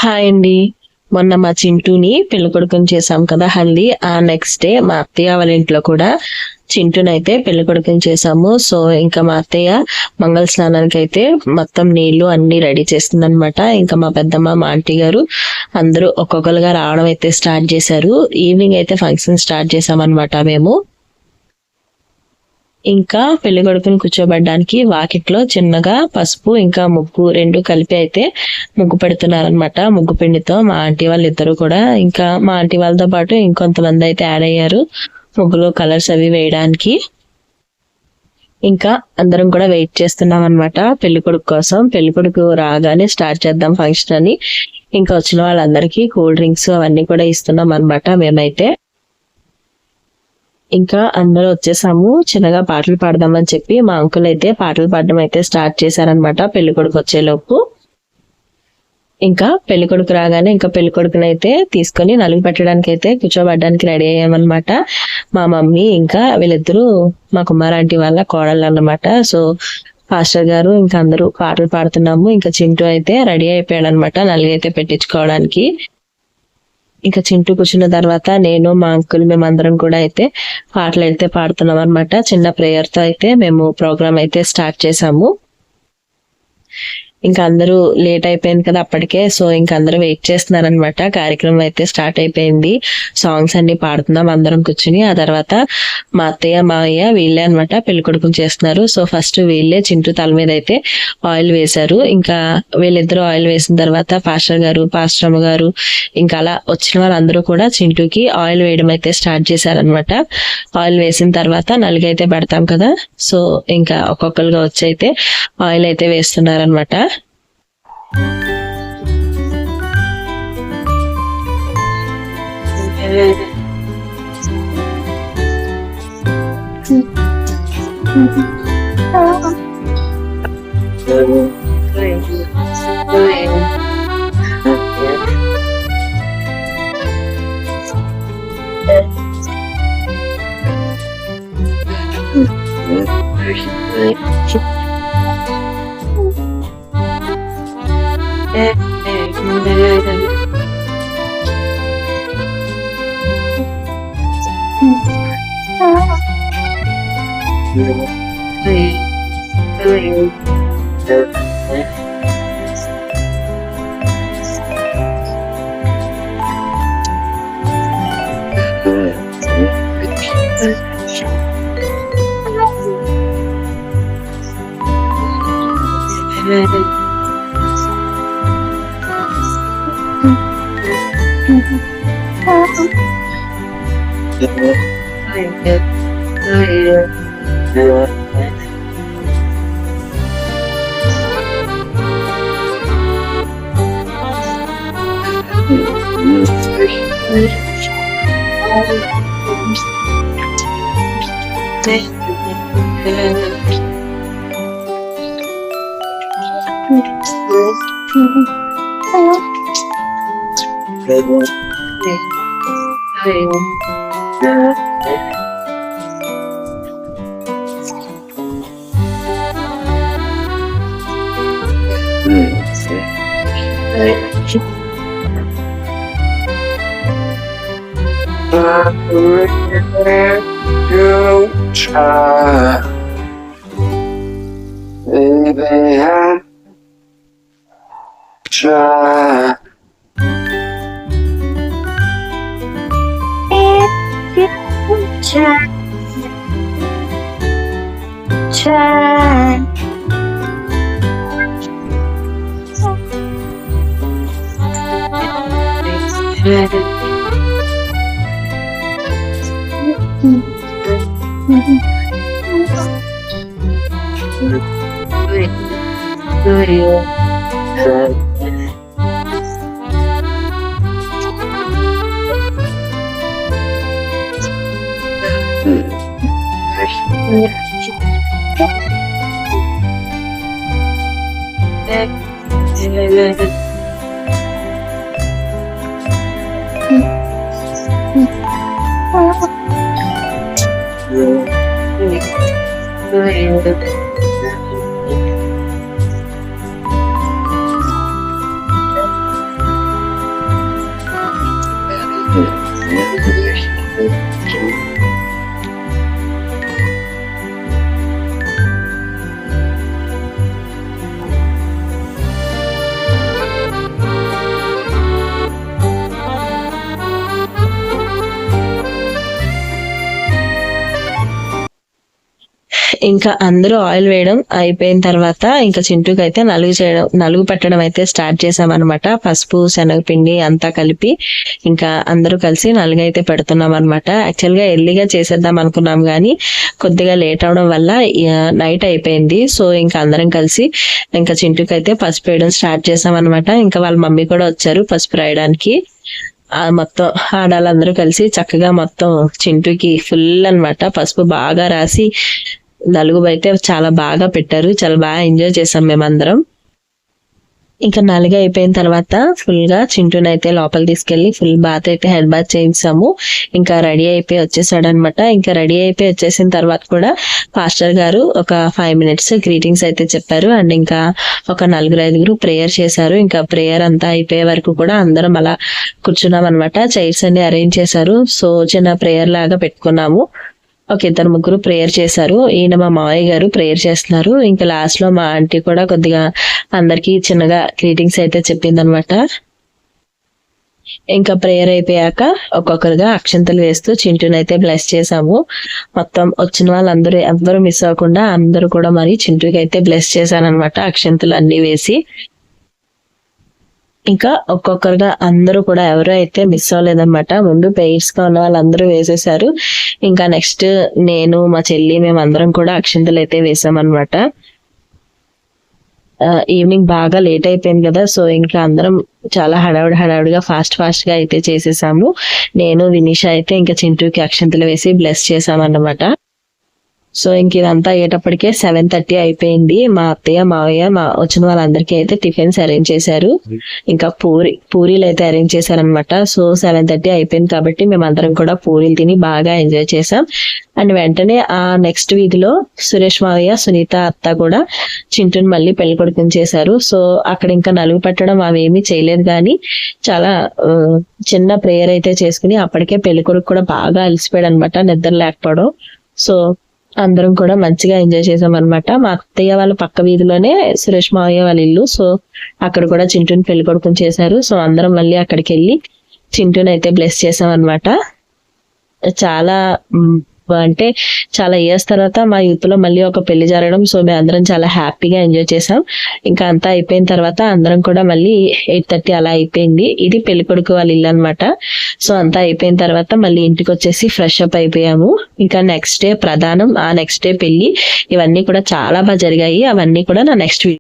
Hi అండి. మొన్న మా చింటూని పెళ్ళికొడుకుని చేసాం కదా హల్దీ. ఆ నెక్స్ట్ డే మా అత్తయ్య వాళ్ళ ఇంట్లో కూడా చింటూనైతే పెళ్ళికొడుకుని చేసాము. సో ఇంకా మా అత్తయ్య మంగళ స్నానానికి అయితే మొత్తం నీళ్లు అన్ని రెడీ చేస్తుందన్నమాట. ఇంకా మా పెద్దమ్మ, మా ఆంటీ గారు అందరూ ఒక్కొక్కరుగా రావడం అయితే స్టార్ట్ చేశారు. ఈవినింగ్ అయితే ఫంక్షన్ స్టార్ట్ చేసామన్నమాట మేము. ఇంకా పెళ్లి కొడుకుని కూర్చోబెట్టడానికి వాకిట్లో చిన్నగా పసుపు ఇంకా ముగ్గు రెండు కలిపి అయితే ముగ్గు పెడుతున్నారనమాట. ముగ్గు పిండితో మా ఆంటీ వాళ్ళు ఇద్దరు కూడా, ఇంకా మా ఆంటీ వాళ్ళతో పాటు ఇంకొంతమంది అయితే యాడ్ అయ్యారు ముగ్గులో కలర్స్ అవి వేయడానికి. ఇంకా అందరం కూడా వెయిట్ చేస్తున్నాం అనమాట పెళ్లి కొడుకు కోసం. పెళ్లి కొడుకు రాగానే స్టార్ట్ చేద్దాం ఫంక్షన్ అని ఇంకా వచ్చిన వాళ్ళందరికీ కూల్ డ్రింక్స్ అవన్నీ కూడా ఇస్తున్నాం అనమాట మేమైతే. ఇంకా అందరూ వచ్చేసాము. చిన్నగా పాటలు పాడదామని చెప్పి మా అంకుల్ అయితే పాటలు పాడడం అయితే స్టార్ట్ చేశారనమాట పెళ్లి కొడుకు వచ్చేలోపు. ఇంకా పెళ్లి కొడుకు రాగానే ఇంకా పెళ్లి కొడుకుని అయితే తీసుకొని నలుగు పెట్టడానికి అయితే కూర్చోబెట్టడానికి రెడీ అయ్యామన్నమాట. మా మమ్మీ ఇంకా వీళ్ళిద్దరూ మా కుమారాంటి వాళ్ళ కోడళ్ళు అన్నమాట. సో పాస్టర్ గారు ఇంకా అందరూ పాటలు పాడుతున్నాము. ఇంకా చింటూ అయితే రెడీ అయిపోయాడు అనమాట నలుగు అయితే పెట్టించుకోవడానికి. ఇంకా చింటూ కూర్చున్న తర్వాత నేను, మా అంకుల్ మేమందరం కూడా అయితే పాటలు అయితే పాడుతున్నాం అనమాట. చిన్న ప్రేయర్ తో అయితే మేము ప్రోగ్రామ్ అయితే స్టార్ట్ చేసాము. ఇంకా అందరూ లేట్ అయిపోయింది కదా అప్పటికే. సో ఇంకా అందరూ వెయిట్ చేస్తున్నారనమాట. కార్యక్రమం అయితే స్టార్ట్ అయిపోయింది. సాంగ్స్ అన్ని పాడుతున్నాం అందరం కూర్చుని. ఆ తర్వాత మా అత్తయ్య, మావయ్య వీళ్ళే అనమాట పెళ్లి కొడుకుని చేస్తున్నారు. సో ఫస్ట్ వీళ్ళే చింటూ తల మీద అయితే ఆయిల్ వేశారు. ఇంకా వీళ్ళిద్దరూ ఆయిల్ వేసిన తర్వాత పాస్టర్ గారు, పాస్టరమ్మ గారు ఇంకా అలా వచ్చిన వాళ్ళందరూ కూడా చింటూకి ఆయిల్ వేయడం అయితే స్టార్ట్ చేశారనమాట. ఆయిల్ వేసిన తర్వాత నలుగైతే పెడతాం కదా. సో ఇంకా ఒక్కొక్కరుగా వచ్చి అయితే ఆయిల్ అయితే వేస్తున్నారనమాట. ఇంకా అందరూ ఆయిల్ వేయడం అయిపోయిన తర్వాత ఇంకా చింటూకి అయితే నలుగు పెట్టడం అయితే స్టార్ట్ చేసామన్నమాట. పసుపు శనగపిండి అంతా కలిపి ఇంకా అందరూ కలిసి నలుగు అయితే పెడుతున్నాం అనమాట. యాక్చువల్ గా ఎర్లీగా చేసేద్దాం అనుకున్నాం కానీ కొద్దిగా లేట్ అవడం వల్ల నైట్ అయిపోయింది. సో ఇంకా అందరం కలిసి ఇంకా చింటూకి అయితే పసుపు వేయడం స్టార్ట్ చేసాం అనమాట. ఇంకా వాళ్ళ మమ్మీ కూడా వచ్చారు పసుపు రాయడానికి. మొత్తం ఆడాలందరూ కలిసి చక్కగా మొత్తం చింటూకి ఫుల్ అన్నమాట పసుపు బాగా రాసి నలుగు అయితే చాలా బాగా పెట్టారు. చాలా బాగా ఎంజాయ్ చేసాం మేమందరం. ఇంకా నలుగు అయిపోయిన తర్వాత ఫుల్ గా చింటూని అయితే లోపల తీసుకెళ్లి ఫుల్ బాత్ అయితే హెడ్ బాత్ చేయించాము. ఇంకా రెడీ అయిపోయి వచ్చేసాడు అనమాట. ఇంకా రెడీ అయిపోయి వచ్చేసిన తర్వాత కూడా పాస్టర్ గారు ఒక 5 minutes గ్రీటింగ్స్ అయితే చెప్పారు. అండ్ ఇంకా ఒక 4-5 ప్రేయర్ చేశారు. ఇంకా ప్రేయర్ అంతా అయిపోయే వరకు కూడా అందరం అలా కూర్చున్నాం అనమాట. చైర్స్ అన్ని అరేంజ్ చేశారు. సో చిన్న ప్రేయర్ లాగా పెట్టుకున్నాము. ఒక 2-3 ప్రేయర్ చేశారు. ఈయన మా మావయ్య గారు ప్రేయర్ చేస్తున్నారు. ఇంకా లాస్ట్ లో మా ఆంటీ కూడా కొద్దిగా అందరికి చిన్నగా గ్రీటింగ్స్ అయితే చెప్పింది అనమాట. ఇంకా ప్రేయర్ అయిపోయాక ఒక్కొక్కరుగా అక్షంతలు వేస్తూ చింటూని అయితే బ్లెస్ చేసాము. మొత్తం వచ్చిన వాళ్ళందరూ ఎవ్వరు మిస్ అవ్వకుండా అందరూ కూడా మరి చింటూకి అయితే బ్లెస్ చేశానమాట అక్షంతలు అన్ని వేసి. ఇంకా ఒక్కొక్కరుగా అందరూ కూడా ఎవరు అయితే మిస్ అవ్వలేదన్నమాట. ముందు పెయిర్స్ గా ఉన్న వాళ్ళందరూ వేసేసారు. ఇంకా నెక్స్ట్ నేను మా చెల్లి మేమందరం కూడా అక్షంతలు అయితే వేసామన్నమాట. ఈవినింగ్ బాగా లేట్ అయిపోయింది కదా, సో ఇంకా అందరం చాలా హడావుడిగా ఫాస్ట్ గా అయితే చేసేసాము. నేను వినీష అయితే ఇంకా చింటూకి అక్షంతలు వేసి బ్లెస్ చేసామన్నమాట. సో ఇంక ఇదంతా అయ్యేటప్పటికే 7:30 అయిపోయింది. మా అత్తయ్య మావయ్య వచ్చిన వాళ్ళందరికీ అయితే టిఫిన్స్ అరేంజ్ చేశారు. ఇంకా పూరీలు అయితే అరేంజ్ చేశారనమాట. సో 7:30 అయిపోయింది కాబట్టి మేమందరం కూడా పూరీలు తిని బాగా ఎంజాయ్ చేసాం. అండ్ వెంటనే ఆ నెక్స్ట్ వీధిలో సురేష్ మావయ్య సునీత అత్త కూడా చింటూని మళ్ళీ పెళ్లి కొడుకుని చేశారు. సో అక్కడ ఇంకా నలుగు పెట్టడం అవేమీ చేయలేదు కానీ చాలా చిన్న ప్రేయర్ అయితే చేసుకుని అప్పటికే పెళ్లి కొడుకు కూడా బాగా అలసిపోయాడు అనమాట, నిద్ర లేకపోవడం. సో అందరం కూడా మంచిగా ఎంజాయ్ చేసాం అనమాట. మా అత్తయ్య వాళ్ళ పక్క వీధిలోనే సురేష్ మావయ్య వాళ్ళ ఇల్లు. సో అక్కడ కూడా చింటూని పెళ్లి కొడుకుని చేశారు. సో అందరం మళ్ళీ అక్కడికి వెళ్ళి చింటూని అయితే బ్లెస్ చేసాం అనమాట. చాలా అంటే చాలా ఇయర్స్ తర్వాత మా యూత్ లో మళ్ళీ ఒక పెళ్లి జరగడం. సో మేము అందరం చాలా హ్యాపీగా ఎంజాయ్ చేసాం. ఇంకా అంతా అయిపోయిన తర్వాత అందరం కూడా మళ్ళీ 8:30 అలా అయిపోయింది. ఇది పెళ్లి కొడుకు వాళ్ళ ఇల్లు అనమాట. సో అంతా అయిపోయిన తర్వాత మళ్ళీ ఇంటికి వచ్చేసి ఫ్రెష్ అప్ అయిపోయాము. ఇంకా నెక్స్ట్ డే ప్రధానం, ఆ నెక్స్ట్ డే పెళ్లి, ఇవన్నీ కూడా చాలా బాగా జరిగాయి. అవన్నీ కూడా నా నెక్స్ట్